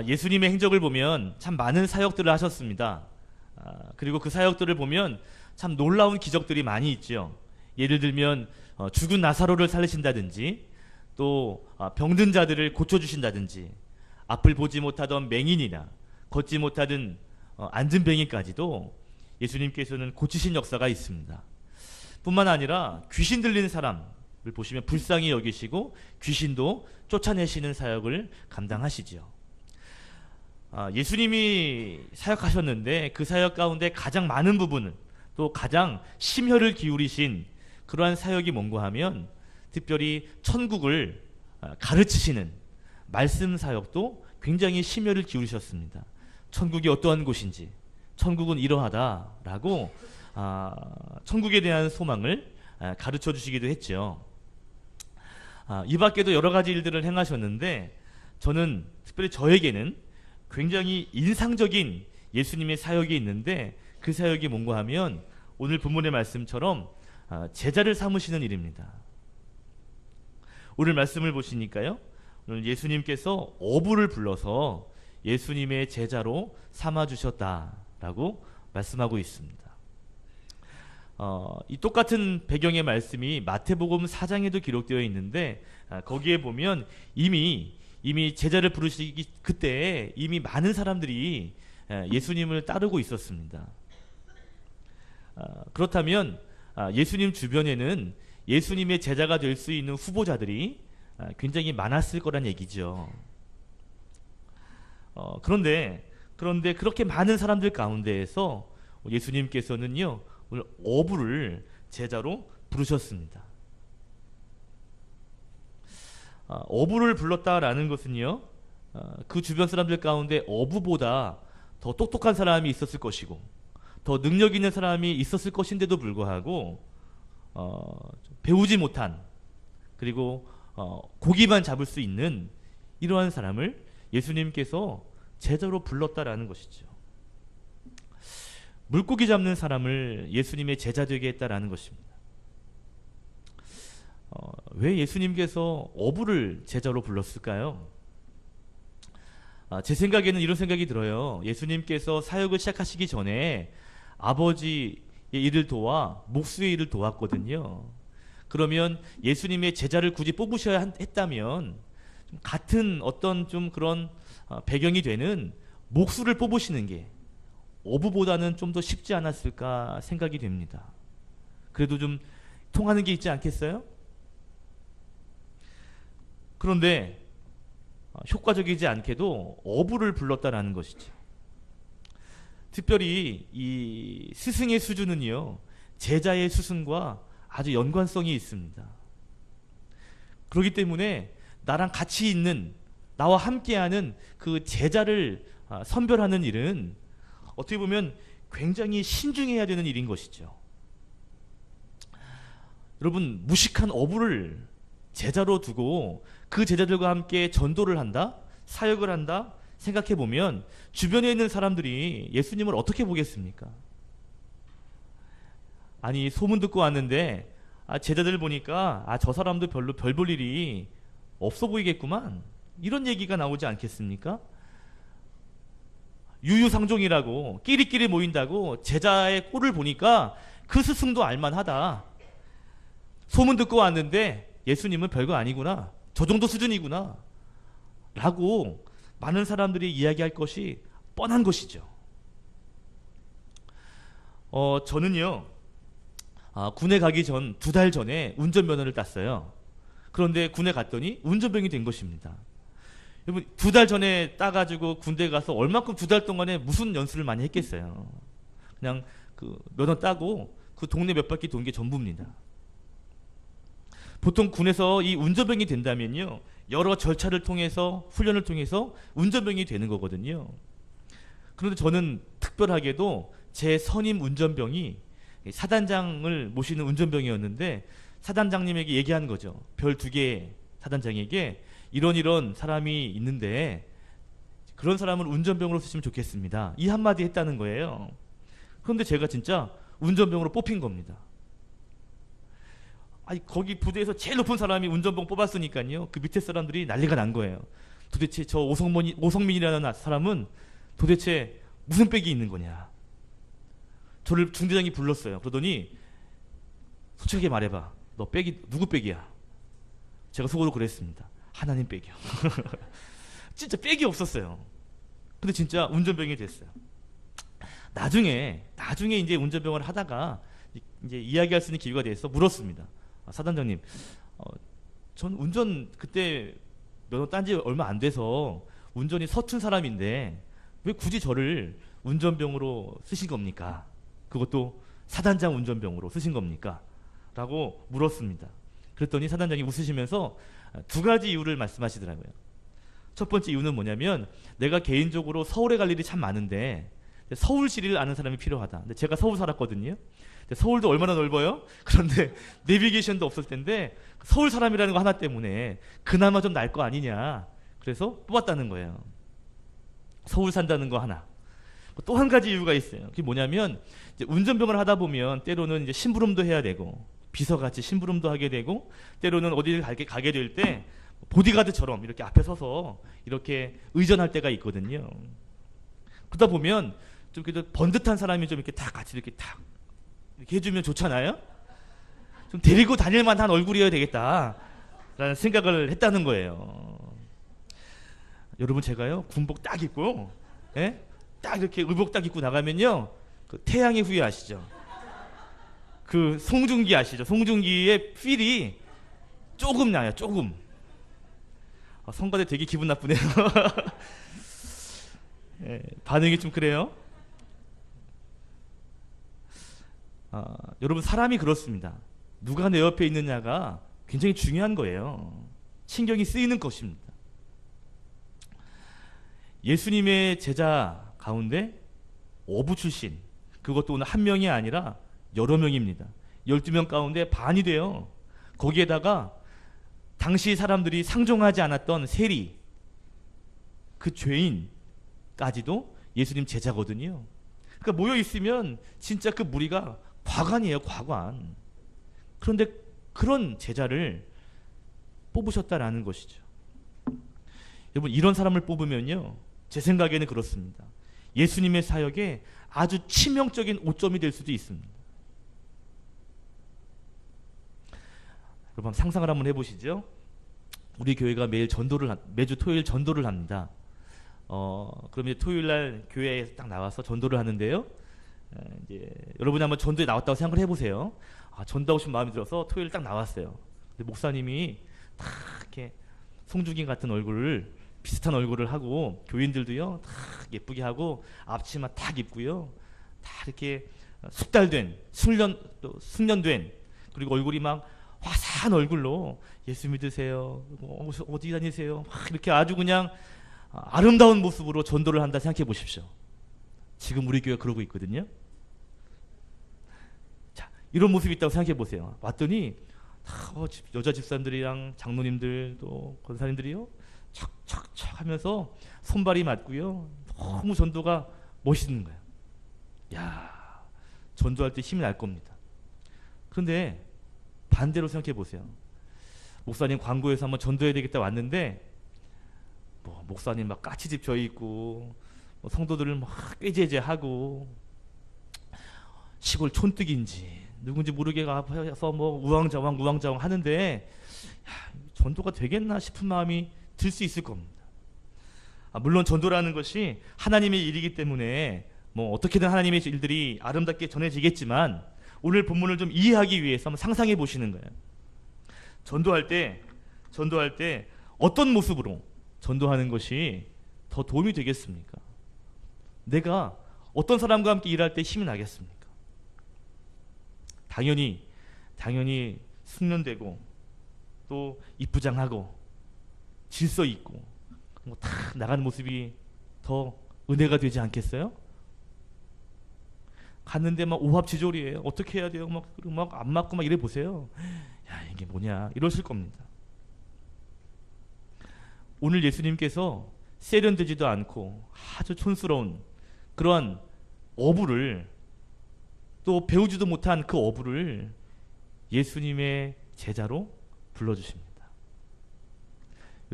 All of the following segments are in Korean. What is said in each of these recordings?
예수님의 행적을 보면 참 많은 사역들을 하셨습니다. 그리고 그 사역들을 보면 참 놀라운 기적들이 많이 있죠. 예를 들면 죽은 나사로를 살리신다든지, 또 병든 자들을 고쳐주신다든지, 앞을 보지 못하던 맹인이나 걷지 못하던 안진뱅이까지도 예수님께서는 고치신 역사가 있습니다. 뿐만 아니라 귀신 들리는 사람을 보시면 불쌍히 여기시고 귀신도 쫓아내시는 사역을 감당하시죠. 예수님이 사역하셨는데 그 사역 가운데 가장 많은 부분을, 또 가장 심혈을 기울이신 그러한 사역이 뭔가 하면 특별히 천국을 가르치시는 말씀 사역도 굉장히 심혈을 기울이셨습니다. 천국이 어떠한 곳인지, 천국은 이러하다라고 천국에 대한 소망을 가르쳐 주시기도 했죠. 이 밖에도 여러 가지 일들을 행하셨는데, 저는 특별히 저에게는 굉장히 인상적인 예수님의 사역이 있는데, 그 사역이 뭔가 하면 오늘 본문의 말씀처럼 제자를 삼으시는 일입니다. 오늘 말씀을 보시니까요, 오늘 예수님께서 어부를 불러서 예수님의 제자로 삼아주셨다라고 말씀하고 있습니다. 이 똑같은 배경의 말씀이 마태복음 4장에도 기록되어 있는데, 거기에 보면 이미 제자를 부르시기 그때 이미 많은 사람들이 예수님을 따르고 있었습니다. 그렇다면 예수님 주변에는 예수님의 제자가 될 수 있는 후보자들이 굉장히 많았을 거란 얘기죠. 그런데 그렇게 많은 사람들 가운데에서 예수님께서는요, 오늘 어부를 제자로 부르셨습니다. 어부를 불렀다라는 것은요, 그 주변 사람들 가운데 어부보다 더 똑똑한 사람이 있었을 것이고, 더 능력 있는 사람이 있었을 것인데도 불구하고 배우지 못한, 그리고 고기만 잡을 수 있는 이러한 사람을 예수님께서 제자로 불렀다라는 것이죠. 물고기 잡는 사람을 예수님의 제자 되게 했다라는 것입니다. 왜 예수님께서 어부를 제자로 불렀을까요? 제 생각에는 이런 생각이 들어요. 예수님께서 사역을 시작하시기 전에 아버지의 일을 도와 목수의 일을 도왔거든요. 그러면 예수님의 제자를 굳이 뽑으셔야 했다면 좀 같은 어떤 좀 그런 배경이 되는 목수를 뽑으시는 게 어부보다는 좀 더 쉽지 않았을까 생각이 됩니다. 그래도 좀 통하는 게 있지 않겠어요? 그런데 효과적이지 않게도 어부를 불렀다라는 것이죠. 특별히 이 스승의 수준은요, 제자의 수준과 아주 연관성이 있습니다. 그렇기 때문에 나랑 같이 있는, 나와 함께하는 그 제자를 선별하는 일은 어떻게 보면 굉장히 신중해야 되는 일인 것이죠. 여러분, 무식한 어부를 제자로 두고 그 제자들과 함께 전도를 한다, 사역을 한다 생각해 보면 주변에 있는 사람들이 예수님을 어떻게 보겠습니까? 아니, 소문 듣고 왔는데 제자들 보니까 저 사람도 별로 별 볼 일이 없어 보이겠구만, 이런 얘기가 나오지 않겠습니까? 유유상종이라고 끼리끼리 모인다고 제자의 꼴을 보니까 그 스승도 알만하다. 소문 듣고 왔는데 예수님은 별거 아니구나, 저 정도 수준이구나 라고 많은 사람들이 이야기할 것이 뻔한 것이죠. 저는요, 군에 가기 전 2달 전에 운전면허를 땄어요. 그런데 군에 갔더니 운전병이 된 것입니다. 여러분, 2달 전에 따가지고 군대 가서 얼마큼 2달 동안에 무슨 연수를 많이 했겠어요. 그냥 그 면허 따고 그 동네 몇 바퀴 도는 게 전부입니다. 보통 군에서 이 운전병이 된다면요, 여러 절차를 통해서, 훈련을 통해서 운전병이 되는 거거든요. 그런데 저는 특별하게도 제 선임 운전병이 사단장을 모시는 운전병이었는데, 사단장님에게 얘기한 거죠. 별 2개 사단장에게 이런 사람이 있는데 그런 사람을 운전병으로 쓰시면 좋겠습니다, 이 한마디 했다는 거예요. 그런데 제가 진짜 운전병으로 뽑힌 겁니다. 거기 부대에서 제일 높은 사람이 운전병 뽑았으니까요, 그 밑에 사람들이 난리가 난 거예요. 도대체 저 오성민이라는 사람은 도대체 무슨 백이 있는 거냐. 저를 중대장이 불렀어요. 그러더니 솔직하게 말해봐. 너 백이 누구 백이야? 제가 속으로 그랬습니다. 하나님 백이요. 진짜 백이 없었어요. 근데 진짜 운전병이 됐어요. 나중에 이제 운전병을 하다가 이제 이야기할 수 있는 기회가 돼서 물었습니다. 사단장님, 전 운전 그때 면허 딴 지 얼마 안 돼서 운전이 서툰 사람인데 왜 굳이 저를 운전병으로 쓰신 겁니까? 그것도 사단장 운전병으로 쓰신 겁니까? 라고 물었습니다. 그랬더니 사단장이 웃으시면서 두 가지 이유를 말씀하시더라고요. 첫 번째 이유는 뭐냐면 내가 개인적으로 서울에 갈 일이 참 많은데 서울시리를 아는 사람이 필요하다. 근데 제가 서울 살았거든요. 서울도 얼마나 넓어요? 그런데 내비게이션도 없을 텐데 서울 사람이라는 거 하나 때문에 그나마 좀 날 거 아니냐. 그래서 뽑았다는 거예요. 서울 산다는 거 하나. 또 한 가지 이유가 있어요. 그게 뭐냐면 이제 운전병을 하다 보면 때로는 이제 심부름도 해야 되고 비서같이 심부름도 하게 되고 때로는 어디를 가게 될 때 보디가드처럼 이렇게 앞에 서서 이렇게 의전할 때가 있거든요. 그러다 보면 좀 그래도 번듯한 사람이 좀 이렇게 다 같이 이렇게 탁 이렇게 해주면 좋잖아요. 좀 데리고 다닐 만한 얼굴이어야 되겠다라는 생각을 했다는 거예요. 여러분 제가요 군복 딱 입고, 예? 딱 이렇게 의복 딱 입고 나가면요 그 태양의 후예 아시죠? 그 송중기 아시죠? 송중기의 필이 조금 나요. 조금. 성가대 되게 기분 나쁘네요. 예, 반응이 좀 그래요. 여러분 사람이 그렇습니다. 누가 내 옆에 있느냐가 굉장히 중요한 거예요. 신경이 쓰이는 것입니다. 예수님의 제자 가운데 어부 출신, 그것도 오늘 한 명이 아니라 여러 명입니다. 12명 가운데 반이 돼요. 거기에다가 당시 사람들이 상종하지 않았던 세리, 그 죄인까지도 예수님 제자거든요. 그러니까 모여 있으면 진짜 그 무리가 과관이에요, 과관. 그런데 그런 제자를 뽑으셨다라는 것이죠. 여러분 이런 사람을 뽑으면요, 제 생각에는 그렇습니다. 예수님의 사역에 아주 치명적인 오점이 될 수도 있습니다. 여러분 상상을 한번 해보시죠. 우리 교회가 매주 토요일 전도를 합니다. 그럼 이제 토요일 날 교회에 딱 나와서 전도를 하는데요. 이제 여러분이 한번 전도에 나왔다고 생각을 해보세요. 전도하고 싶은 마음이 들어서 토요일 딱 나왔어요. 근데 목사님이 다 이렇게 송중기 같은 얼굴을, 비슷한 얼굴을 하고, 교인들도요 다 예쁘게 하고 앞치마 딱 입고요, 다 이렇게 숙달된 숙련된, 그리고 얼굴이 막 화사한 얼굴로 예수 믿으세요, 어디 다니세요, 막 이렇게 아주 그냥 아름다운 모습으로 전도를 한다 생각해 보십시오. 지금 우리 교회가 그러고 있거든요. 자, 이런 모습이 있다고 생각해 보세요. 왔더니 여자 집사님들이랑 장로님들 또 권사님들이요 척척척 하면서 손발이 맞고요, 너무 전도가 멋있는 거예요. 야, 전도할 때 힘이 날 겁니다. 그런데 반대로 생각해 보세요. 목사님 광고에서 한번 전도해야 되겠다 왔는데 목사님 막 까치집 져 있고 성도들을 막 꾀죄죄하고 시골 촌뜨기인지 누군지 모르게 가서 우왕좌왕 하는데 전도가 되겠나 싶은 마음이 들 수 있을 겁니다. 물론 전도라는 것이 하나님의 일이기 때문에 어떻게든 하나님의 일들이 아름답게 전해지겠지만 오늘 본문을 좀 이해하기 위해서 한번 상상해 보시는 거예요. 전도할 때 어떤 모습으로 전도하는 것이 더 도움이 되겠습니까? 내가 어떤 사람과 함께 일할 때 힘이 나겠습니까? 당연히 숙련되고 또 이쁘장하고 질서 있고 탁 나가는 모습이 더 은혜가 되지 않겠어요? 갔는데 막 오합지졸이에요. 어떻게 해야 돼요? 막 안 맞고 막 이래 보세요. 야, 이게 뭐냐 이러실 겁니다. 오늘 예수님께서 세련되지도 않고 아주 촌스러운 그러한 어부를, 또 배우지도 못한 그 어부를 예수님의 제자로 불러주십니다.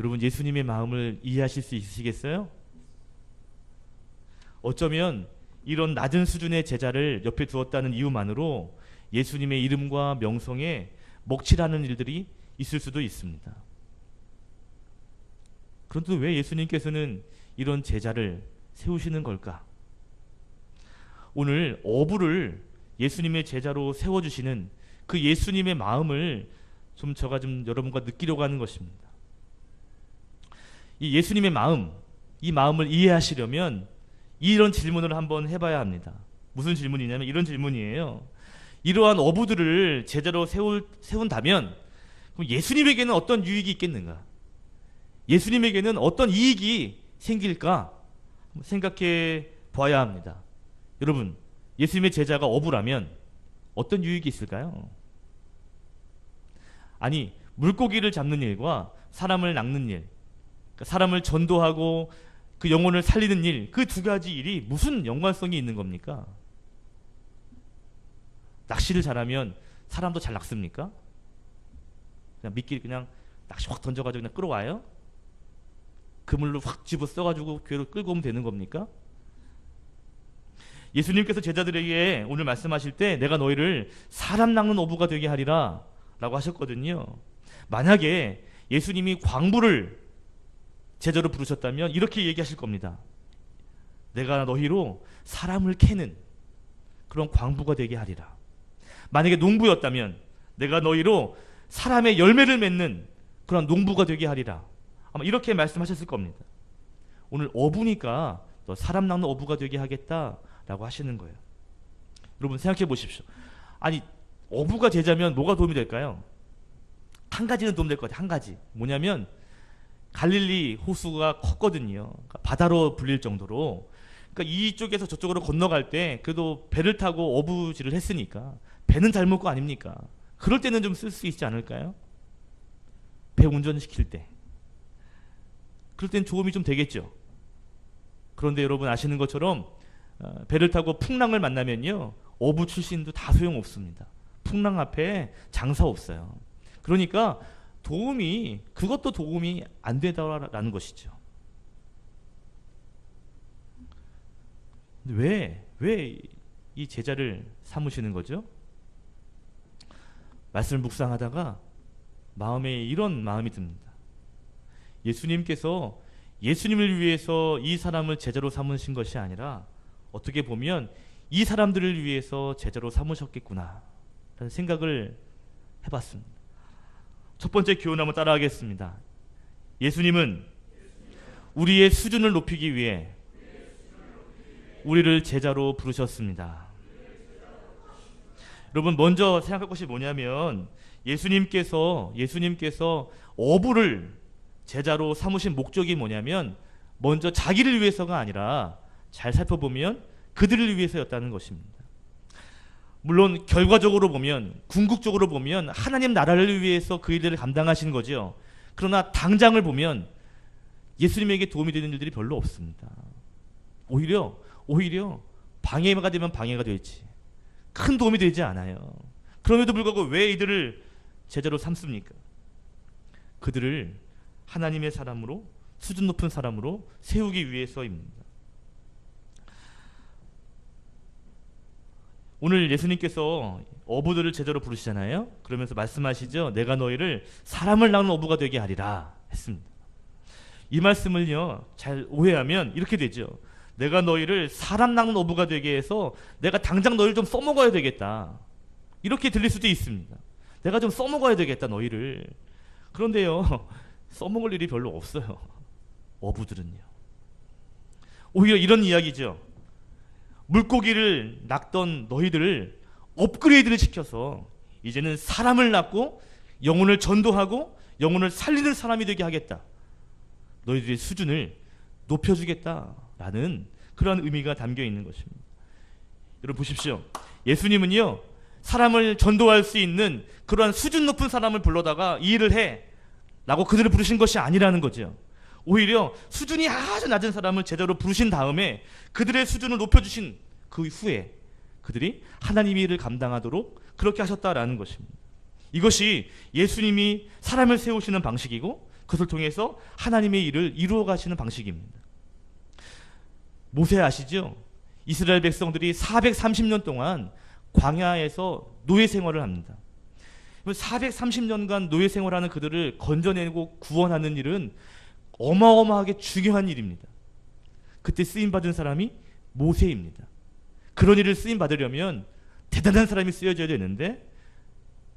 여러분, 예수님의 마음을 이해하실 수 있으시겠어요? 어쩌면 이런 낮은 수준의 제자를 옆에 두었다는 이유만으로 예수님의 이름과 명성에 먹칠하는 일들이 있을 수도 있습니다. 그런데 왜 예수님께서는 이런 제자를 세우시는 걸까? 오늘 어부를 예수님의 제자로 세워주시는 그 예수님의 마음을 제가 여러분과 느끼려고 하는 것입니다. 이 예수님의 마음, 이 마음을 이해하시려면 이런 질문을 한번 해봐야 합니다. 무슨 질문이냐면 이런 질문이에요. 이러한 어부들을 제자로 세운다면 그럼 예수님에게는 어떤 유익이 있겠는가? 예수님에게는 어떤 이익이 생길까? 생각해 봐야 합니다. 여러분, 예수님의 제자가 어부라면 어떤 유익이 있을까요? 아니, 물고기를 잡는 일과 사람을 낚는 일, 그러니까 사람을 전도하고 그 영혼을 살리는 일, 그 두 가지 일이 무슨 연관성이 있는 겁니까? 낚시를 잘하면 사람도 잘 낚습니까? 그냥 미끼리 그냥 낚시 확 던져가지고 그냥 끌어와요? 그물로 확 집어 써가지고 괴로 끌고 오면 되는 겁니까? 예수님께서 제자들에게 오늘 말씀하실 때 내가 너희를 사람 낚는 어부가 되게 하리라 라고 하셨거든요. 만약에 예수님이 광부를 제자로 부르셨다면 이렇게 얘기하실 겁니다. 내가 너희로 사람을 캐는 그런 광부가 되게 하리라. 만약에 농부였다면 내가 너희로 사람의 열매를 맺는 그런 농부가 되게 하리라. 아마 이렇게 말씀하셨을 겁니다. 오늘 어부니까 너 사람 낚는 어부가 되게 하겠다라고 하시는 거예요. 여러분 생각해 보십시오. 아니, 어부가 제자면 뭐가 도움이 될까요? 한 가지는 도움될 것 같아요. 한 가지. 뭐냐면 갈릴리 호수가 컸거든요. 그러니까 바다로 불릴 정도로. 그러니까 이쪽에서 저쪽으로 건너갈 때 그래도 배를 타고 어부질을 했으니까 배는 잘 먹고 아닙니까? 그럴 때는 좀 쓸 수 있지 않을까요? 배 운전시킬 때. 그럴 땐 도움이 좀 되겠죠. 그런데 여러분 아시는 것처럼 배를 타고 풍랑을 만나면요, 어부 출신도 다 소용없습니다. 풍랑 앞에 장사 없어요. 그러니까 그것도 도움이 안 되다라는 것이죠. 왜 이 제자를 삼으시는 거죠? 말씀을 묵상하다가 마음에 이런 마음이 듭니다. 예수님께서 예수님을 위해서 이 사람을 제자로 삼으신 것이 아니라 어떻게 보면 이 사람들을 위해서 제자로 삼으셨겠구나 라는 생각을 해봤습니다. 첫 번째 교훈 한번 따라하겠습니다. 예수님은 우리의 수준을 높이기 위해 우리를 제자로 부르셨습니다. 여러분 먼저 생각할 것이 뭐냐면 예수님께서 어부를 제자로 삼으신 목적이 뭐냐면 먼저 자기를 위해서가 아니라 잘 살펴보면 그들을 위해서였다는 것입니다. 물론 결과적으로 보면 궁극적으로 보면 하나님 나라를 위해서 그 일들을 감당하시는 거죠. 그러나 당장을 보면 예수님에게 도움이 되는 일들이 별로 없습니다. 오히려 방해가 되면 방해가 될지 큰 도움이 되지 않아요. 그럼에도 불구하고 왜 이들을 제자로 삼습니까? 그들을 하나님의 사람으로, 수준 높은 사람으로 세우기 위해서입니다. 오늘 예수님께서 어부들을 제자로 부르시잖아요. 그러면서 말씀하시죠. 내가 너희를 사람을 낚는 어부가 되게 하리라 했습니다. 이 말씀을요, 잘 오해하면 이렇게 되죠. 내가 너희를 사람 낚는 어부가 되게 해서 내가 당장 너희를 좀 써먹어야 되겠다. 이렇게 들릴 수도 있습니다. 내가 좀 써먹어야 되겠다 너희를. 그런데요, 써먹을 일이 별로 없어요. 어부들은요. 오히려 이런 이야기죠. 물고기를 낚던 너희들을 업그레이드를 시켜서 이제는 사람을 낚고 영혼을 전도하고 영혼을 살리는 사람이 되게 하겠다. 너희들의 수준을 높여주겠다라는 그런 의미가 담겨 있는 것입니다. 여러분 보십시오. 예수님은요, 사람을 전도할 수 있는 그러한 수준 높은 사람을 불러다가 이 일을 해 라고 그들을 부르신 것이 아니라는 거죠. 오히려 수준이 아주 낮은 사람을 제자로 부르신 다음에 그들의 수준을 높여주신 그 후에 그들이 하나님의 일을 감당하도록 그렇게 하셨다라는 것입니다. 이것이 예수님이 사람을 세우시는 방식이고 그것을 통해서 하나님의 일을 이루어 가시는 방식입니다. 모세 아시죠? 이스라엘 백성들이 430년 동안 광야에서 노예 생활을 합니다. 430년간 노예 생활하는 그들을 건져내고 구원하는 일은 어마어마하게 중요한 일입니다. 그때 쓰임받은 사람이 모세입니다. 그런 일을 쓰임받으려면 대단한 사람이 쓰여져야 되는데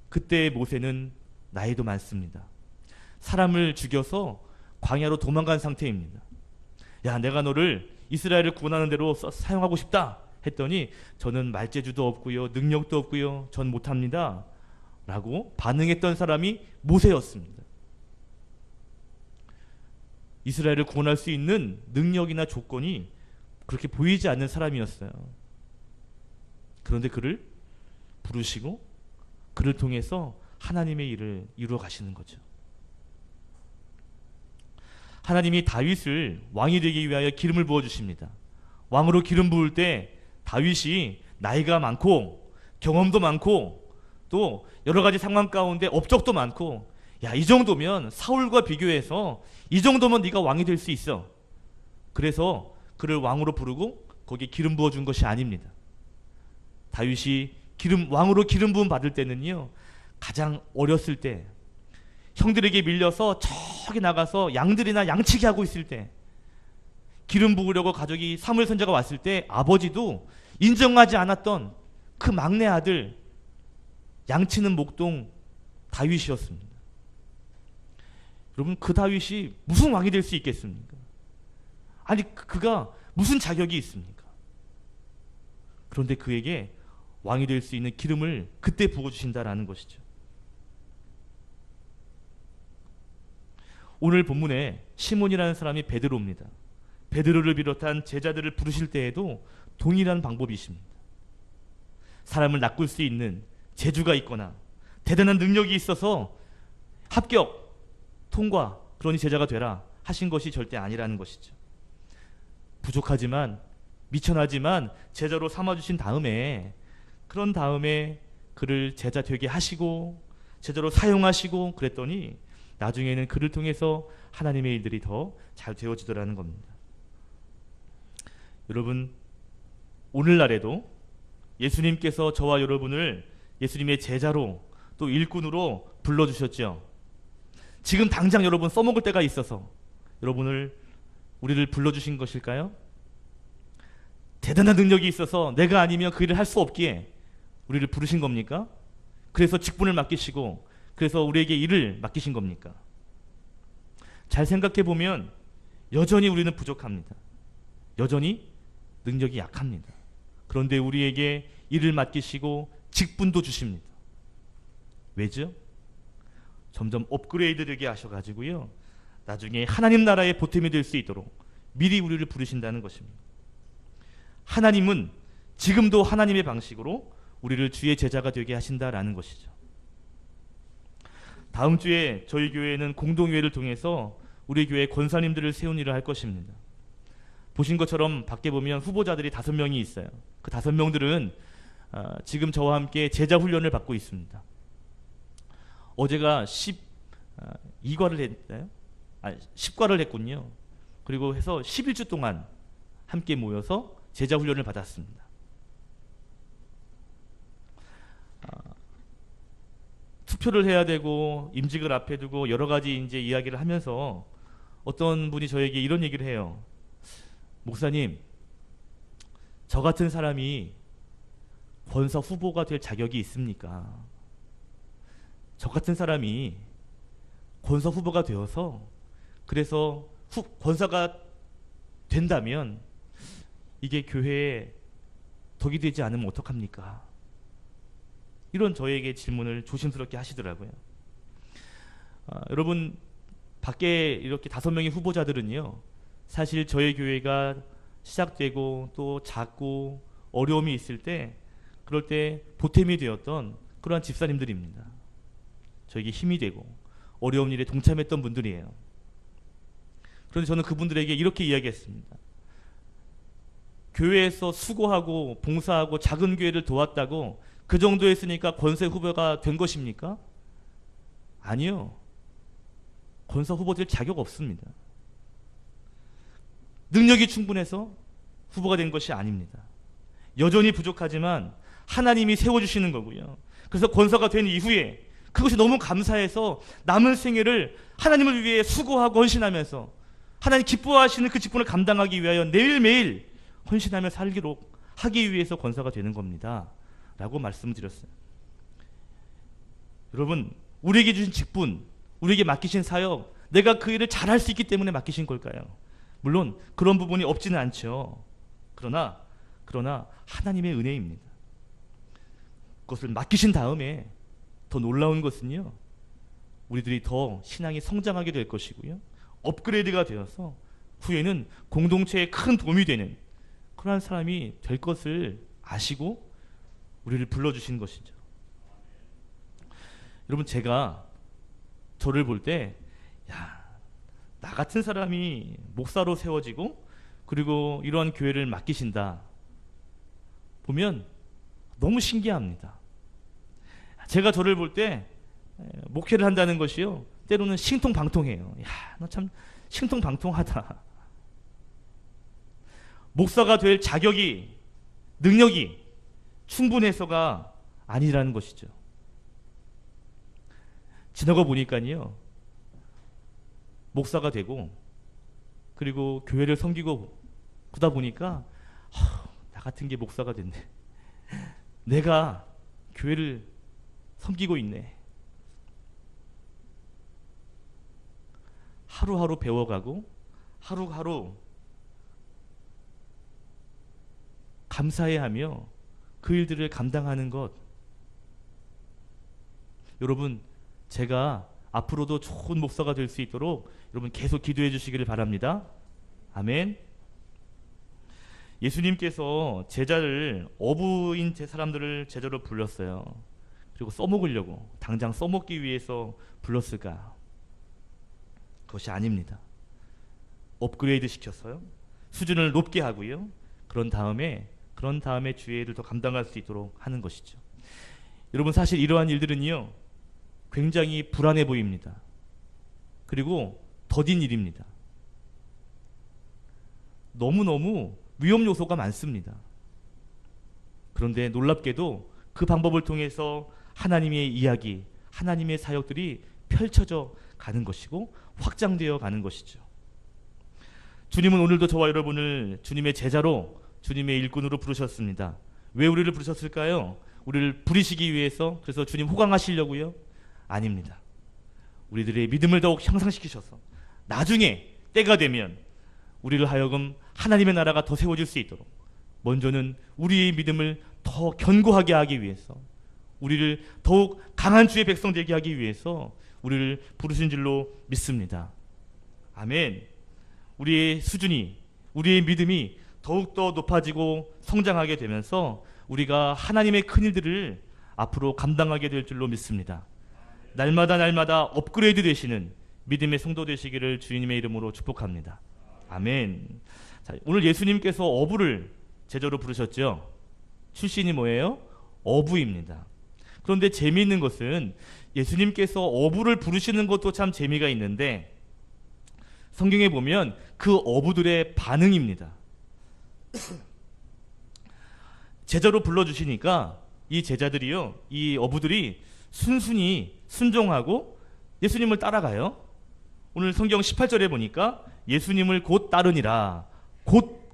그때의 모세는 나이도 많습니다. 사람을 죽여서 광야로 도망간 상태입니다. 야, 내가 너를 이스라엘을 구원하는 대로 사용하고 싶다 했더니 저는 말재주도 없고요, 능력도 없고요, 전 못합니다 라고 반응했던 사람이 모세였습니다. 이스라엘을 구원할 수 있는 능력이나 조건이 그렇게 보이지 않는 사람이었어요. 그런데 그를 부르시고 그를 통해서 하나님의 일을 이루어 가시는 거죠. 하나님이 다윗을 왕이 되기 위하여 기름을 부어주십니다. 왕으로 기름 부을 때 다윗이 나이가 많고 경험도 많고 또 여러 가지 상황 가운데 업적도 많고, 야, 이 정도면 사울과 비교해서 이 정도면 네가 왕이 될 수 있어. 그래서 그를 왕으로 부르고 거기에 기름 부어준 것이 아닙니다. 다윗이 왕으로 기름 부음 받을 때는요, 가장 어렸을 때 형들에게 밀려서 저기 나가서 양들이나 양치기 하고 있을 때, 기름 부으려고 가족이 사무엘 선지자가 왔을 때 아버지도 인정하지 않았던 그 막내 아들 양치는 목동 다윗이었습니다. 여러분, 그 다윗이 무슨 왕이 될 수 있겠습니까? 아니, 그가 무슨 자격이 있습니까? 그런데 그에게 왕이 될 수 있는 기름을 그때 부어주신다라는 것이죠. 오늘 본문에 시몬이라는 사람이 베드로입니다. 베드로를 비롯한 제자들을 부르실 때에도 동일한 방법이십니다. 사람을 낚을 수 있는 재주가 있거나 대단한 능력이 있어서 합격, 통과, 그러니 제자가 되라 하신 것이 절대 아니라는 것이죠. 부족하지만 미천하지만 제자로 삼아주신 다음에, 그런 다음에 그를 제자 되게 하시고 제자로 사용하시고 그랬더니 나중에는 그를 통해서 하나님의 일들이 더 잘 되어지더라는 겁니다. 여러분, 오늘날에도 예수님께서 저와 여러분을 예수님의 제자로 또 일꾼으로 불러주셨죠. 지금 당장 여러분 써먹을 때가 있어서 우리를 불러주신 것일까요? 대단한 능력이 있어서 내가 아니면 그 일을 할 수 없기에 우리를 부르신 겁니까? 그래서 직분을 맡기시고 그래서 우리에게 일을 맡기신 겁니까? 잘 생각해 보면 여전히 우리는 부족합니다. 여전히 능력이 약합니다. 그런데 우리에게 일을 맡기시고 직분도 주십니다. 왜죠? 점점 업그레이드되게 하셔가지고요, 나중에 하나님 나라의 보탬이 될 수 있도록 미리 우리를 부르신다는 것입니다. 하나님은 지금도 하나님의 방식으로 우리를 주의 제자가 되게 하신다라는 것이죠. 다음 주에 저희 교회는 공동회의를 통해서 우리 교회 권사님들을 세운 일을 할 것입니다. 보신 것처럼 밖에 보면 후보자들이 5명이 있어요. 그 5명들은 지금 저와 함께 제자 훈련을 받고 있습니다. 어제가 12과를 했나요? 10과를 했군요. 그리고 해서 11주 동안 함께 모여서 제자 훈련을 받았습니다. 투표를 해야 되고 임직을 앞에 두고 여러 가지 이제 이야기를 하면서 어떤 분이 저에게 이런 얘기를 해요. 목사님, 저 같은 사람이 권사 후보가 될 자격이 있습니까? 저 같은 사람이 권사 후보가 되어서 그래서 권사가 된다면 이게 교회에 덕이 되지 않으면 어떡합니까? 이런 저에게 질문을 조심스럽게 하시더라고요. 여러분, 밖에 이렇게 5명의 후보자들은요, 사실 저희 교회가 시작되고 또 작고 어려움이 있을 때, 그럴 때 보탬이 되었던 그러한 집사님들입니다. 저에게 힘이 되고 어려운 일에 동참했던 분들이에요. 그런데 저는 그분들에게 이렇게 이야기했습니다. 교회에서 수고하고 봉사하고 작은 교회를 도왔다고 그 정도 했으니까 권세 후보가 된 것입니까? 아니요. 권사 후보 될 자격 없습니다. 능력이 충분해서 후보가 된 것이 아닙니다. 여전히 부족하지만 하나님이 세워주시는 거고요. 그래서 권사가 된 이후에 그것이 너무 감사해서 남은 생애를 하나님을 위해 수고하고 헌신하면서 하나님 기뻐하시는 그 직분을 감당하기 위하여 매일매일 헌신하며 살기로 하기 위해서 권사가 되는 겁니다. 라고 말씀드렸어요. 여러분, 우리에게 주신 직분, 우리에게 맡기신 사역, 내가 그 일을 잘할 수 있기 때문에 맡기신 걸까요? 물론 그런 부분이 없지는 않죠. 그러나 하나님의 은혜입니다. 그것을 맡기신 다음에 더 놀라운 것은요, 우리들이 더 신앙이 성장하게 될 것이고요, 업그레이드가 되어서 후에는 공동체에 큰 도움이 되는 그러한 사람이 될 것을 아시고 우리를 불러주신 것이죠. 여러분, 제가 저를 볼 때, 나 같은 사람이 목사로 세워지고 그리고 이러한 교회를 맡기신다 보면 너무 신기합니다. 제가 저를 볼 때 목회를 한다는 것이요, 때로는 신통방통해요. 너 참 신통방통하다. 목사가 될 자격이, 능력이 충분해서가 아니라는 것이죠. 지나가 보니까요, 목사가 되고 그리고 교회를 섬기고 그러다 보니까 나 같은 게 목사가 됐네. 내가 교회를 섬기고 있네. 하루하루 배워가고 하루하루 감사해하며 그 일들을 감당하는 것. 여러분, 제가 앞으로도 좋은 목사가 될 수 있도록 여러분 계속 기도해 주시기를 바랍니다. 아멘. 예수님께서 제자를, 어부인 제 사람들을 제자로 불렀어요. 그리고 써먹으려고, 당장 써먹기 위해서 불렀을까? 그것이 아닙니다. 업그레이드 시켰어요. 수준을 높게 하고요. 그런 다음에 주의 일을 더 감당할 수 있도록 하는 것이죠. 여러분, 사실 이러한 일들은요, 굉장히 불안해 보입니다. 그리고 더딘 일입니다. 너무너무 위험 요소가 많습니다. 그런데 놀랍게도 그 방법을 통해서 하나님의 이야기, 하나님의 사역들이 펼쳐져 가는 것이고 확장되어 가는 것이죠. 주님은 오늘도 저와 여러분을 주님의 제자로, 주님의 일꾼으로 부르셨습니다. 왜 우리를 부르셨을까요? 우리를 부리시기 위해서, 그래서 주님 호강하시려고요? 아닙니다. 우리들의 믿음을 더욱 향상시키셔서 나중에 때가 되면 우리를 하여금 하나님의 나라가 더 세워질 수 있도록, 먼저는 우리의 믿음을 더 견고하게 하기 위해서, 우리를 더욱 강한 주의 백성 되게 하기 위해서 우리를 부르신 줄로 믿습니다. 아멘. 우리의 수준이, 우리의 믿음이 더욱더 높아지고 성장하게 되면서 우리가 하나님의 큰일들을 앞으로 감당하게 될 줄로 믿습니다. 날마다 업그레이드 되시는 믿음의 성도 되시기를 주님의 이름으로 축복합니다. 아멘. 자, 오늘 예수님께서 어부를 제자로 부르셨죠. 출신이 뭐예요? 어부입니다. 그런데 재미있는 것은 예수님께서 어부를 부르시는 것도 참 재미가 있는데, 성경에 보면 그 어부들의 반응입니다. 제자로 불러주시니까 이 제자들이요, 이 어부들이 순순히 순종하고 예수님을 따라가요. 오늘 성경 18절에 보니까 예수님을 곧 따르니라, 곧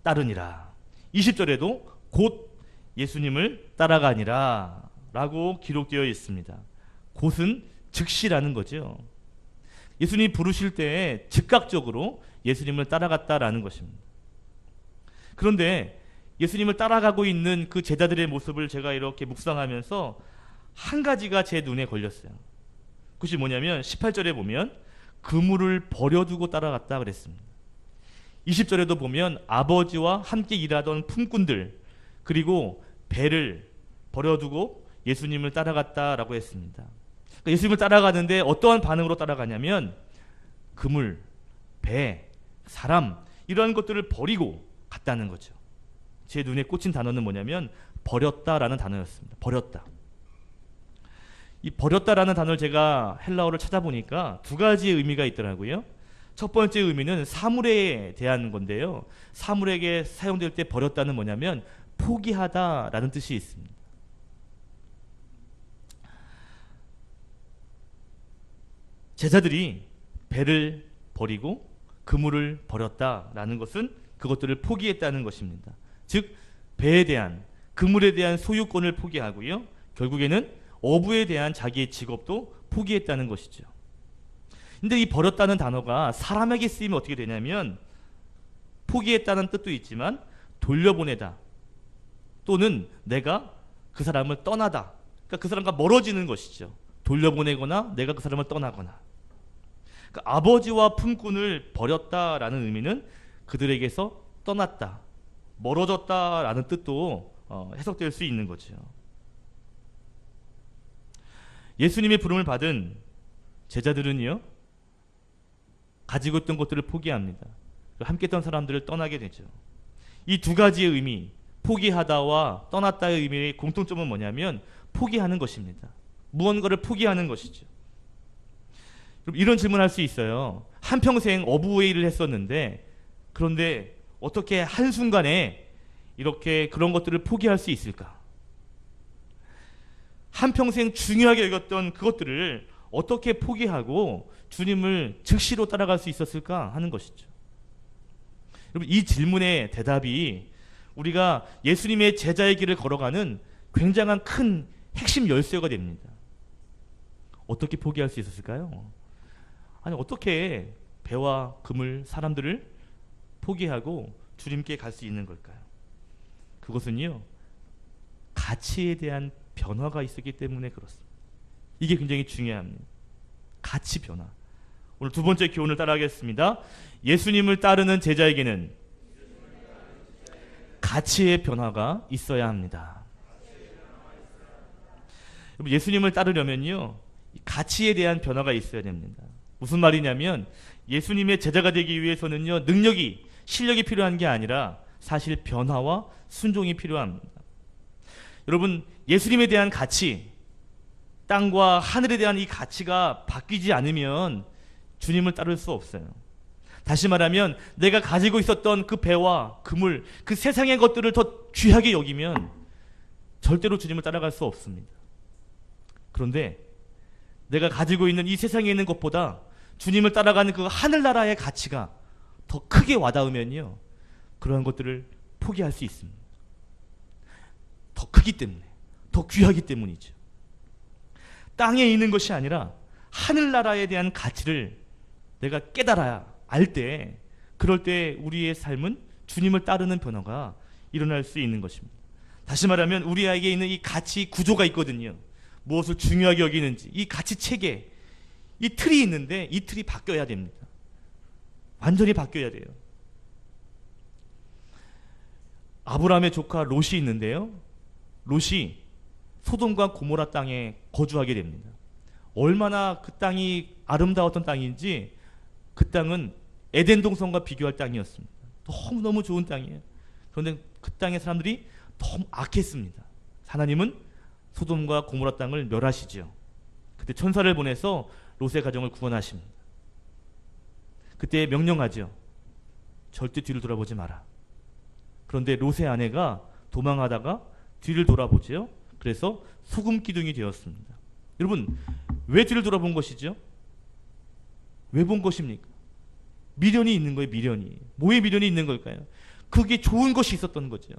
따르니라. 20절에도 곧 예수님을 따라가니라 라고 기록되어 있습니다. 곧은 즉시라는 거죠. 예수님이 부르실 때 즉각적으로 예수님을 따라갔다라는 것입니다. 그런데 예수님을 따라가고 있는 그 제자들의 모습을 제가 이렇게 묵상하면서 한 가지가 제 눈에 걸렸어요. 그것이 뭐냐면 18절에 보면 그물을 버려두고 따라갔다 그랬습니다. 20절에도 보면 아버지와 함께 일하던 품꾼들, 그리고 배를 버려두고 예수님을 따라갔다라고 했습니다. 그러니까 예수님을 따라가는데 어떠한 반응으로 따라가냐면 그물, 배, 사람, 이러한 것들을 버리고 갔다는 거죠. 제 눈에 꽂힌 단어는 뭐냐면 버렸다라는 단어였습니다. 버렸다. 이 버렸다라는 단어를 제가 헬라어를 찾아보니까 두 가지의 의미가 있더라고요. 첫 번째 의미는 사물에 대한 건데요. 사물에게 사용될 때 버렸다는 뭐냐면 포기하다라는 뜻이 있습니다. 제자들이 배를 버리고 그물을 버렸다라는 것은 그것들을 포기했다는 것입니다. 즉 배에 대한, 그물에 대한 소유권을 포기하고요, 결국에는 어부에 대한 자기의 직업도 포기했다는 것이죠. 근데 이 버렸다는 단어가 사람에게 쓰이면 어떻게 되냐면 포기했다는 뜻도 있지만 돌려보내다, 또는 내가 그 사람을 떠나다, 그러니까 그 사람과 멀어지는 것이죠. 돌려보내거나 내가 그 사람을 떠나거나. 그러니까 아버지와 품꾼을 버렸다라는 의미는 그들에게서 떠났다, 멀어졌다라는 뜻도 해석될 수 있는 거죠. 예수님의 부름을 받은 제자들은요, 가지고 있던 것들을 포기합니다. 함께 했던 사람들을 떠나게 되죠. 이 두 가지의 의미, 포기하다와 떠났다의 의미의 공통점은 뭐냐면 포기하는 것입니다. 무언가를 포기하는 것이죠. 그럼 이런 질문을 할 수 있어요. 한평생 어부의 일을 했었는데 그런데 어떻게 한순간에 이렇게 그런 것들을 포기할 수 있을까? 한평생 중요하게 여겼던 그것들을 어떻게 포기하고 주님을 즉시로 따라갈 수 있었을까 하는 것이죠. 여러분, 이 질문의 대답이 우리가 예수님의 제자의 길을 걸어가는 굉장한 큰 핵심 열쇠가 됩니다. 어떻게 포기할 수 있었을까요? 아니, 어떻게 배와 그물, 사람들을 포기하고 주님께 갈 수 있는 걸까요? 그것은요, 가치에 대한 변화가 있었기 때문에 그렇습니다. 이게 굉장히 중요합니다. 가치 변화. 오늘 두 번째 교훈을 따라하겠습니다. 예수님을 따르는 제자에게는 가치의 변화가 있어야 합니다. 예수님을 따르려면요, 가치에 대한 변화가 있어야 됩니다. 무슨 말이냐면 예수님의 제자가 되기 위해서는요, 능력이, 실력이 필요한 게 아니라 사실 변화와 순종이 필요합니다. 여러분, 예수님에 대한 가치, 땅과 하늘에 대한 이 가치가 바뀌지 않으면 주님을 따를 수 없어요. 다시 말하면 내가 가지고 있었던 그 배와 그물, 그 세상의 것들을 더 귀하게 여기면 절대로 주님을 따라갈 수 없습니다. 그런데 내가 가지고 있는 이 세상에 있는 것보다 주님을 따라가는 그 하늘나라의 가치가 더 크게 와닿으면요, 그러한 것들을 포기할 수 있습니다. 더 크기 때문에, 더 귀하기 때문이죠. 땅에 있는 것이 아니라 하늘나라에 대한 가치를 내가 깨달아야, 알 때, 그럴 때 우리의 삶은 주님을 따르는 변화가 일어날 수 있는 것입니다. 다시 말하면 우리에게 있는 이 가치 구조가 있거든요. 무엇을 중요하게 여기는지, 이 가치 체계, 이 틀이 있는데 이 틀이 바뀌어야 됩니다. 완전히 바뀌어야 돼요. 아브라함의 조카 롯이 있는데요, 롯이 소돔과 고모라 땅에 거주하게 됩니다. 얼마나 그 땅이 아름다웠던 땅인지, 그 땅은 에덴 동산과 비교할 땅이었습니다. 너무너무 좋은 땅이에요. 그런데 그 땅의 사람들이 너무 악했습니다. 하나님은 소돔과 고모라 땅을 멸하시죠. 그때 천사를 보내서 롯의 가정을 구원하십니다. 그때 명령하죠. 절대 뒤를 돌아보지 마라. 그런데 롯의 아내가 도망하다가 뒤를 돌아보죠. 그래서 소금 기둥이 되었습니다. 여러분, 왜 뒤를 돌아본 것이죠? 왜 본 것입니까? 미련이 있는 거예요. 미련이. 뭐에 미련이 있는 걸까요? 그게 좋은 것이 있었던 거죠.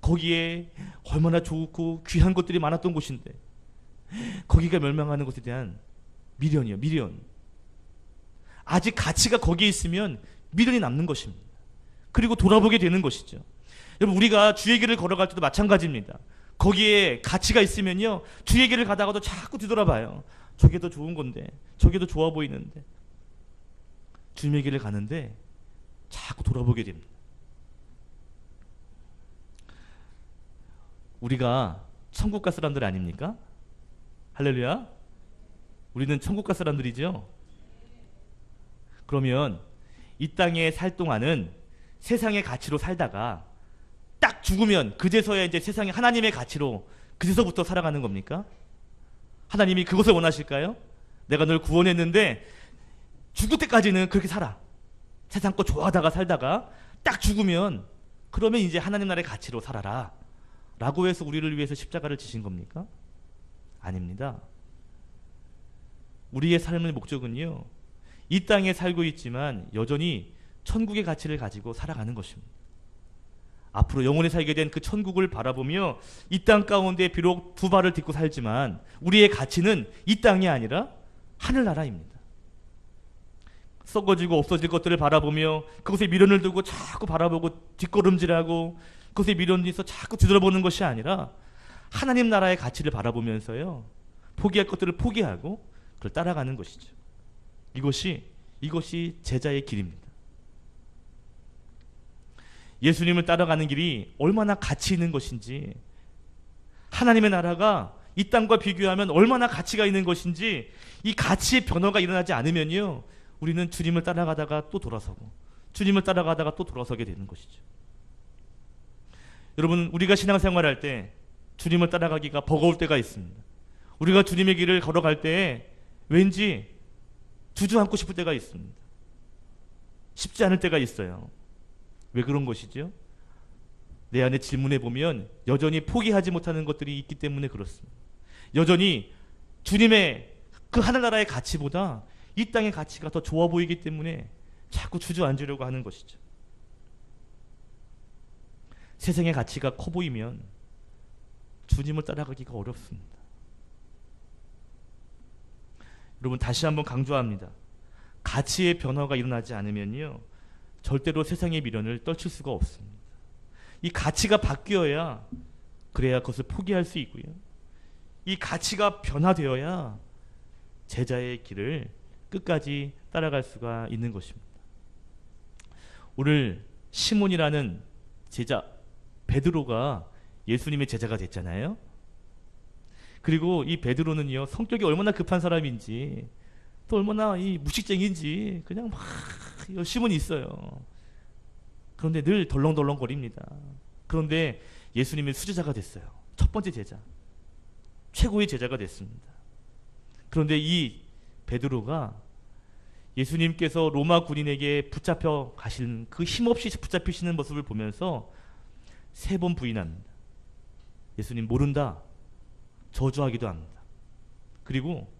거기에 얼마나 좋고 귀한 것들이 많았던 곳인데 거기가 멸망하는 것에 대한 미련이요. 미련. 아직 가치가 거기에 있으면 미련이 남는 것입니다. 그리고 돌아보게 되는 것이죠. 여러분, 우리가 주의 길을 걸어갈 때도 마찬가지입니다. 거기에 가치가 있으면요, 주의 길을 가다가도 자꾸 뒤돌아봐요. 저게 더 좋은 건데, 저게 더 좋아 보이는데. 주님의 길을 가는데 자꾸 돌아보게 됩니다. 우리가 천국 갈 사람들 아닙니까? 할렐루야. 우리는 천국 갈 사람들이죠. 그러면 이 땅에 살 동안은 세상의 가치로 살다가 딱 죽으면 그제서야 이제 세상의 하나님의 가치로 그제서부터 살아가는 겁니까? 하나님이 그것을 원하실까요? 내가 널 구원했는데 죽을 때까지는 그렇게 살아. 세상 거 좋아하다가 살다가 딱 죽으면 그러면 이제 하나님 나라의 가치로 살아라 라고 해서 우리를 위해서 십자가를 지신 겁니까? 아닙니다. 우리의 삶의 목적은요, 이 땅에 살고 있지만 여전히 천국의 가치를 가지고 살아가는 것입니다. 앞으로 영원히 살게 된 그 천국을 바라보며 이 땅 가운데 비록 두 발을 딛고 살지만 우리의 가치는 이 땅이 아니라 하늘나라입니다. 썩어지고 없어질 것들을 바라보며 그것에 미련을 두고 자꾸 바라보고 뒷걸음질하고 그것에 미련이 있어 자꾸 뒤돌아보는 것이 아니라 하나님 나라의 가치를 바라보면서요, 포기할 것들을 포기하고 그걸 따라가는 것이죠. 이것이 제자의 길입니다. 예수님을 따라가는 길이 얼마나 가치 있는 것인지, 하나님의 나라가 이 땅과 비교하면 얼마나 가치가 있는 것인지, 이 가치의 변화가 일어나지 않으면요, 우리는 주님을 따라가다가 또 돌아서고 주님을 따라가다가 또 돌아서게 되는 것이죠. 여러분, 우리가 신앙생활할 때 주님을 따라가기가 버거울 때가 있습니다. 우리가 주님의 길을 걸어갈 때에 왠지 주저앉고 싶을 때가 있습니다. 쉽지 않을 때가 있어요. 왜 그런 것이죠? 내 안에 질문해 보면 여전히 포기하지 못하는 것들이 있기 때문에 그렇습니다. 여전히 주님의 그 하늘나라의 가치보다 이 땅의 가치가 더 좋아 보이기 때문에 자꾸 주저앉으려고 하는 것이죠. 세상의 가치가 커 보이면 주님을 따라가기가 어렵습니다. 여러분, 다시 한번 강조합니다. 가치의 변화가 일어나지 않으면요, 절대로 세상의 미련을 떨칠 수가 없습니다. 이 가치가 바뀌어야, 그래야 그것을 포기할 수 있고요, 이 가치가 변화되어야 제자의 길을 끝까지 따라갈 수가 있는 것입니다. 오늘 시몬이라는 제자 베드로가 예수님의 제자가 됐잖아요. 그리고 이 베드로는요, 성격이 얼마나 급한 사람인지, 또 얼마나 이 무식쟁이인지 그냥 막 열심히 있어요. 그런데 늘 덜렁덜렁거립니다. 그런데 예수님의 수제자가 됐어요. 첫 번째 제자, 최고의 제자가 됐습니다. 그런데 이 베드로가 예수님께서 로마 군인에게 붙잡혀 가시는 그 힘없이 붙잡히시는 모습을 보면서 3번 부인합니다. 예수님 모른다, 저주하기도 합니다. 그리고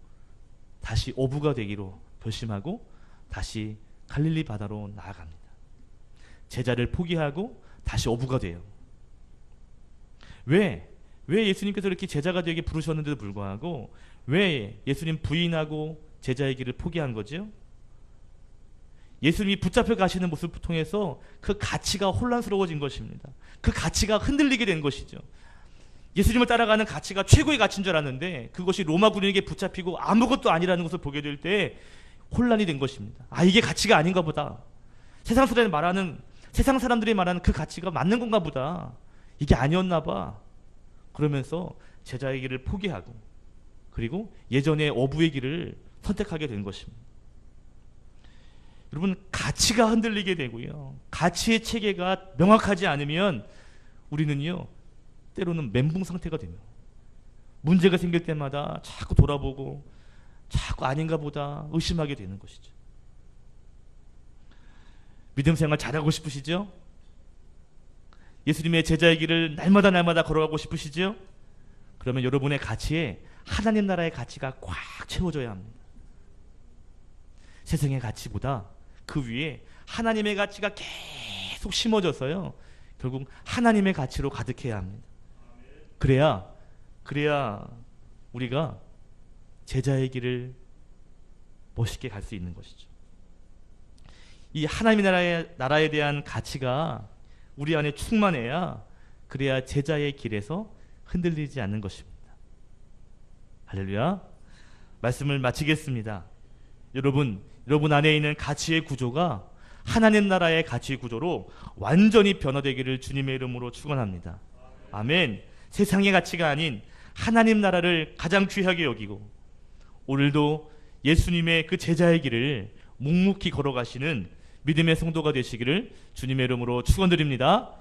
다시 어부가 되기로 결심하고 다시 갈릴리 바다로 나아갑니다. 제자를 포기하고 다시 어부가 돼요. 왜 예수님께서 이렇게 제자가 되게 부르셨는데도 불구하고 왜 예수님 부인하고 제자의 길을 포기한 거죠? 예수님이 붙잡혀 가시는 모습을 통해서 그 가치가 혼란스러워진 것입니다. 그 가치가 흔들리게 된 것이죠. 예수님을 따라가는 가치가 최고의 가치인 줄 알았는데 그것이 로마 군인에게 붙잡히고 아무것도 아니라는 것을 보게 될 때 혼란이 된 것입니다. 아, 이게 가치가 아닌가 보다. 세상 사람들이 말하는 그 가치가 맞는 건가 보다. 이게 아니었나 봐. 그러면서 제자의 길을 포기하고 그리고 예전의 어부의 길을 선택하게 된 것입니다. 여러분, 가치가 흔들리게 되고요, 가치의 체계가 명확하지 않으면 우리는요, 때로는 멘붕 상태가 됩니다. 문제가 생길 때마다 자꾸 돌아보고 자꾸 아닌가 보다 의심하게 되는 것이죠. 믿음 생활 잘하고 싶으시죠? 예수님의 제자의 길을 날마다 걸어가고 싶으시죠? 그러면 여러분의 가치에 하나님 나라의 가치가 꽉 채워져야 합니다. 세상의 가치보다 그 위에 하나님의 가치가 계속 심어져서요, 결국 하나님의 가치로 가득해야 합니다. 그래야 우리가 제자의 길을 멋있게 갈 수 있는 것이죠. 이 하나님의 나라에 대한 가치가 우리 안에 충만해야, 그래야 제자의 길에서 흔들리지 않는 것입니다. 할렐루야. 말씀을 마치겠습니다. 여러분 안에 있는 가치의 구조가 하나님 나라의 가치 구조로 완전히 변화되기를 주님의 이름으로 축원합니다. 아멘. 세상의 가치가 아닌 하나님 나라를 가장 귀하게 여기고 오늘도 예수님의 그 제자의 길을 묵묵히 걸어가시는 믿음의 성도가 되시기를 주님의 이름으로 축원드립니다.